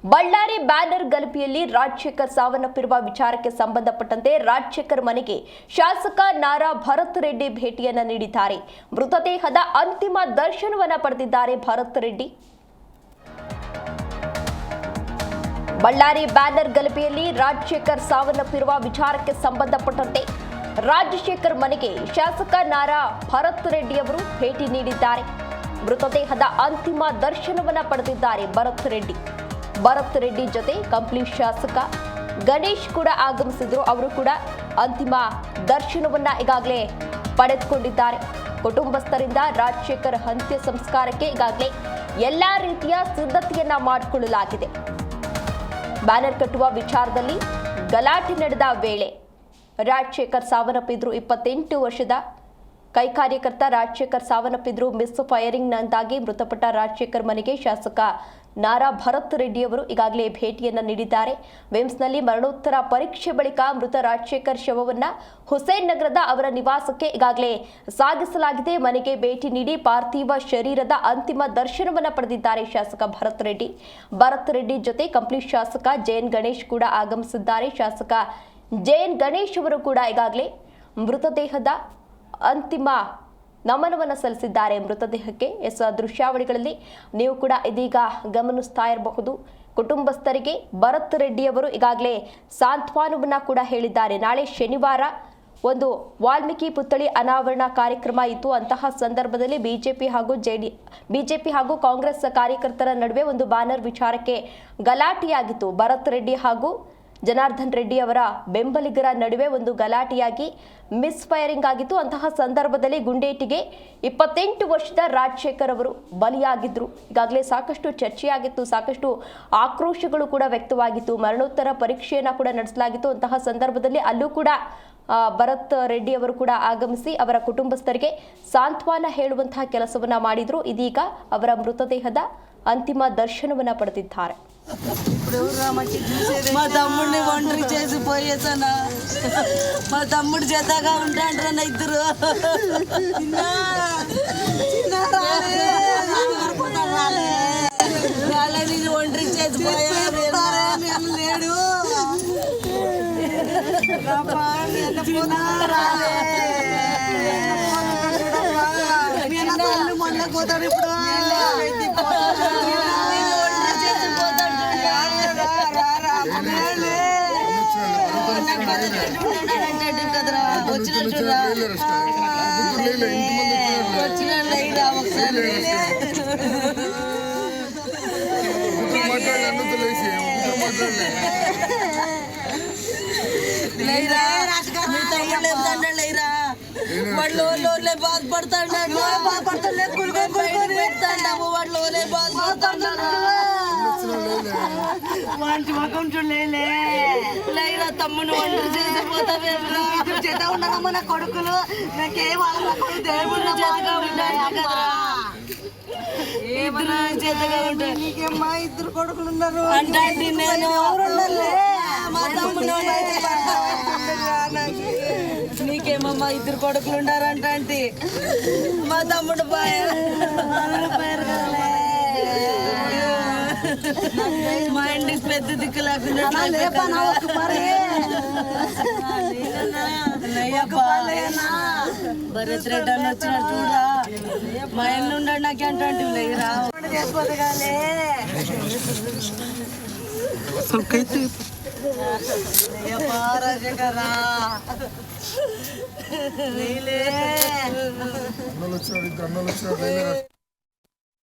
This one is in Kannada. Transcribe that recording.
ಬಳ್ಳಾರಿ ಬ್ಯಾನರ್ ಗಲಭೆಯಲ್ಲಿ ರಾಜಶೇಖರ್ ಸಾವನ್ನಪ್ಪಿರುವ ವಿಚಾರಕ್ಕೆ ಸಂಬಂಧಪಟ್ಟಂತೆ ರಾಜಶೇಖರ್ ಮನೆಗೆ ಶಾಸಕ ನಾರಾ ಭರತ್ ರೆಡ್ಡಿ ಭೇಟಿಯನ್ನ ನೀಡಿದ್ದಾರೆ. ಮೃತದೇಹದ ಅಂತಿಮ ದರ್ಶನವನ್ನ ಪಡೆದಿದ್ದಾರೆ ಭರತ್ ರೆಡ್ಡಿ. ಬಳ್ಳಾರಿ ಬ್ಯಾನರ್ ಗಲಭೆಯಲ್ಲಿ ರಾಜಶೇಖರ್ ಸಾವನ್ನಪ್ಪಿರುವ ವಿಚಾರಕ್ಕೆ ಸಂಬಂಧಪಟ್ಟಂತೆ ರಾಜಶೇಖರ್ ಮನೆಗೆ ಶಾಸಕ ನಾರಾ ಭರತ್ ರೆಡ್ಡಿ ಅವರು ಭೇಟಿ ನೀಡಿದ್ದಾರೆ. ಮೃತದೇಹದ ಅಂತಿಮ ದರ್ಶನವನ್ನ ಪಡೆದಿದ್ದಾರೆ ಭರತ್ ರೆಡ್ಡಿ ಜೊತೆ ಕಂಪ್ಲಿ ಶಾಸಕ ಗಣೇಶ್ ಕೂಡ ಆಗಮಿಸಿದ್ರು. ಅವರು ಕೂಡ ಅಂತಿಮ ದರ್ಶನವನ್ನ ಈಗಾಗಲೇ ಪಡೆದುಕೊಂಡಿದ್ದಾರೆ. ಕುಟುಂಬಸ್ಥರಿಂದ ರಾಜಶೇಖರ್ ಅಂತ್ಯ ಸಂಸ್ಕಾರಕ್ಕೆ ಈಗಾಗಲೇ ಎಲ್ಲಾ ರೀತಿಯ ಸಿದ್ಧತೆಯನ್ನ ಮಾಡಿಕೊಳ್ಳಲಾಗಿದೆ. ಬ್ಯಾನರ್ ಕಟ್ಟುವ ವಿಚಾರದಲ್ಲಿ ಗಲಾಟೆ ನಡೆದ ವೇಳೆ ರಾಜಶೇಖರ್ ಸಾವನ್ನಪ್ಪಿದ್ರು. 28 ವರ್ಷದ ಕೈ ಕಾರ್ಯಕರ್ತ ರಾಜಶೇಖರ್ ಸಾವನ್ನಪ್ಪಿದ್ರು. ಮಿಸ್ ಫೈರಿಂಗ್ನಿಂದಾಗಿ ಮೃತಪಟ್ಟ ರಾಜಶೇಖರ್ ಮನೆಗೆ ಶಾಸಕ ನಾರಾ ಭರತ್ ರೆಡ್ಡಿ ಅವರು ಈಗಾಗಲೇ ಭೇಟಿಯನ್ನ ನೀಡಿದ್ದಾರೆ. ವಿಮ್ಸ್ನಲ್ಲಿ ಮರಣೋತ್ತರ ಪರೀಕ್ಷೆ ಬಳಿಕ ಮೃತ ರಾಜಶೇಖರ್ ಶವವನ್ನ ಹುಸೇನ್ ನಗರದ ಅವರ ನಿವಾಸಕ್ಕೆ ಈಗಾಗಲೇ ಸಾಗಿಸಲಾಗಿದೆ. ಮನೆಗೆ ಭೇಟಿ ನೀಡಿ ಪಾರ್ಥಿವ ಶರೀರದ ಅಂತಿಮ ದರ್ಶನವನ್ನ ಪಡೆದಿದ್ದಾರೆ ಶಾಸಕ ಭರತ್ ರೆಡ್ಡಿ ಜೊತೆ ಕಂಪ್ಲಿ ಶಾಸಕ ಜೆಎನ್ ಗಣೇಶ್ ಕೂಡ ಆಗಮಿಸಿದ್ದಾರೆ. ಶಾಸಕ ಜೆಎನ್ ಗಣೇಶ್ ಅವರು ಕೂಡ ಈಗಾಗಲೇ ಮೃತದೇಹದ ಅಂತಿಮ ನಮನವನ್ನು ಸಲ್ಲಿಸಿದ್ದಾರೆ. ಮೃತದೇಹಕ್ಕೆ ದೃಶ್ಯಾವಳಿಗಳಲ್ಲಿ ನೀವು ಕೂಡ ಇದೀಗ ಗಮನಿಸ್ತಾ ಇರಬಹುದು. ಕುಟುಂಬಸ್ಥರಿಗೆ ಭರತ್ ರೆಡ್ಡಿ ಅವರು ಈಗಾಗಲೇ ಸಾಂತ್ವನವನ್ನ ಕೂಡ ಹೇಳಿದ್ದಾರೆ. ನಾಳೆ ಶನಿವಾರ ಒಂದು ವಾಲ್ಮೀಕಿ ಪುತ್ಥಳಿ ಅನಾವರಣ ಕಾರ್ಯಕ್ರಮ ಇತ್ತು. ಅಂತಹ ಸಂದರ್ಭದಲ್ಲಿ ಬಿಜೆಪಿ ಹಾಗೂ ಕಾಂಗ್ರೆಸ್ ಕಾರ್ಯಕರ್ತರ ನಡುವೆ ಒಂದು ಬ್ಯಾನರ್ ವಿಚಾರಕ್ಕೆ ಗಲಾಟೆಯಾಗಿತ್ತು. ಭರತ್ ರೆಡ್ಡಿ ಹಾಗೂ ಜನಾರ್ದನ್ ರೆಡ್ಡಿ ಅವರ ಬೆಂಬಲಿಗರ ನಡುವೆ ಒಂದು ಗಲಾಟೆಯಾಗಿ ಮಿಸ್ ಫೈರಿಂಗ್ ಆಗಿತ್ತು. ಅಂತಹ ಸಂದರ್ಭದಲ್ಲಿ ಗುಂಡೇಟಿಗೆ 28 ವರ್ಷದ ರಾಜಶೇಖರ್ ಅವರು ಬಲಿಯಾಗಿದ್ರು. ಈಗಾಗಲೇ ಸಾಕಷ್ಟು ಚರ್ಚೆಯಾಗಿತ್ತು, ಸಾಕಷ್ಟು ಆಕ್ರೋಶಗಳು ಕೂಡ ವ್ಯಕ್ತವಾಗಿತ್ತು. ಮರಣೋತ್ತರ ಪರೀಕ್ಷೆಯನ್ನ ಕೂಡ ನಡೆಸಲಾಗಿತ್ತು. ಅಂತಹ ಸಂದರ್ಭದಲ್ಲಿ ಅಲ್ಲೂ ಕೂಡ ಭರತ್ ರೆಡ್ಡಿ ಅವರು ಕೂಡ ಆಗಮಿಸಿ ಅವರ ಕುಟುಂಬಸ್ಥರಿಗೆ ಸಾಂತ್ವನ ಹೇಳುವಂತಹ ಕೆಲಸವನ್ನ ಮಾಡಿದ್ರು. ಇದೀಗ ಅವರ మృతదేహದ అంతిమ దర్శనవನ್ನ పడుతున్నారు. మా తమ్ముడిని ఒంటరి చేసి పోయేసానా. మా తమ్ముడు జతగా ఉంటాండ్రన్న ఇద్దరు రాలేని ఒంటరి చేసి పోయాడు. లేడు మొన్న పోతాడు ఇప్పుడు. కదరా వచ్చిన లైరా ఒకసారి లైరా మీ తమ్ముడు లేపుతాడు. లైరా వాళ్ళు లోన్లే బాధపడతాడు. పెడతాడు వాళ్ళు బాధపడతాడు. వాటి ముఖం చూడలే. లైరా తమ్ముడు ఒంటరి చేసిపోతావే. చేత ఉండదమ్మా నా కొడుకులు. నాకేం దేవుడు చేతగా ఉంటాడు కదరా. ఏమన్నా చేతగా ఉంటాడు. నీకేమ్మా ఇద్దరు కొడుకులు ఉన్నారు అంటే నేను మా తమ్ముడు నీకేమమ్మా ఇద్దరు కొడుకులు ఉండారంట అంటే మా తమ్ముడు మా ఇంటికి పెద్ద దిక్కు లేకుండా భరత్ రెడ్డి అని వచ్చిన చూడా మా ఇల్లు ఉండడు నాకు అంటే లేరా చేసుకోదు కానీ రాజకరా